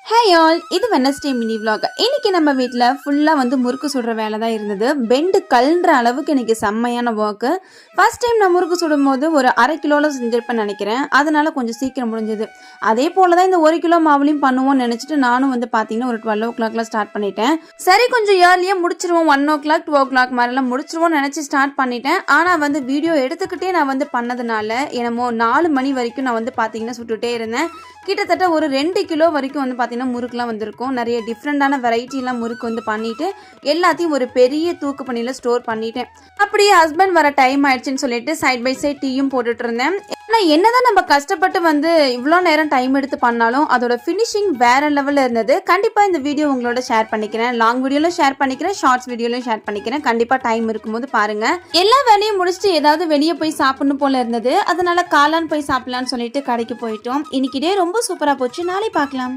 Hi all, இது Wednesday mini vlog. இன்னைக்கு நம்ம வீட்டில் ஃபுல்லாக முறுக்கு சுடுற வேலை தான் இருந்தது. பெண்டு கல்ன்ற அளவுக்கு இன்னைக்கு செம்மையான ஒர்க்கு. ஃபர்ஸ்ட் டைம் நான் முறுக்கு சுடும் போது ஒரு 1/2 கிலோவில் செஞ்சிருப்பேன்னு நினைக்கிறேன். அதனால கொஞ்சம் சீக்கிரம் முடிஞ்சது. அதே போல் தான் இந்த 1 கிலோ மாவுலையும் பண்ணுவோம்னு நினச்சிட்டு நானும் பார்த்தீங்கன்னா ஒரு 12 o'clockல ஸ்டார்ட் பண்ணிட்டேன். சரி, கொஞ்சம் ஏர்லியாக முடிச்சிருவோம், 1 o'clock 2 o'clock மாதிரிலாம் முடிச்சிருவோம்னு நினச்சி ஸ்டார்ட் பண்ணிட்டேன். ஆனால் வீடியோ எடுத்துக்கிட்டே நான் பண்ணதுனால என்னமோ 4 மணி வரைக்கும் நான் பார்த்தீங்கன்னா சுட்டுட்டே இருந்தேன். கிட்டத்தட்ட ஒரு 2 கிலோ வரைக்கும் பார்த்தீங்கன்னா முறுக்குலாம் வந்திருக்கும். நிறைய டிஃப்ரெண்டான வெரைட்டிலாம் முறுக்கு பண்ணிட்டு எல்லாத்தையும் ஒரு பெரிய தூக்கு பண்ணியில் ஸ்டோர் பண்ணிட்டேன். அப்படியே ஹஸ்பண்ட் வர டைம் ஆயிடுச்சுன்னு சொல்லிட்டு சைட் பை சைட் டீயும் போட்டுட்டு இருந்தேன். ஆனால் என்னதான் நம்ம கஷ்டப்பட்டு இவ்வளோ நேரம் டைம் எடுத்து பண்ணாலும் அதோட ஃபினிஷிங் வேற லெவலில் இருந்தது. கண்டிப்பாக இந்த வீடியோ உங்களோட ஷேர் பண்ணிக்கிறேன். லாங் வீடியோலும் ஷேர் பண்ணிக்கிறேன், ஷார்ட்ஸ் வீடியோலையும் ஷேர் பண்ணிக்கிறேன். கண்டிப்பாக டைம் இருக்கும்போது பாருங்க. எல்லா வேலையும் முடிச்சுட்டு ஏதாவது வெளியே போய் சாப்பிடணும் போல இருந்தது. அதனால காளான் போய் சாப்பிடலான்னு சொல்லிட்டு கடைக்கு போயிட்டோம். இன்னைக்கு டே ரொம்ப சூப்பராக போச்சு. நாளை பார்க்கலாம்.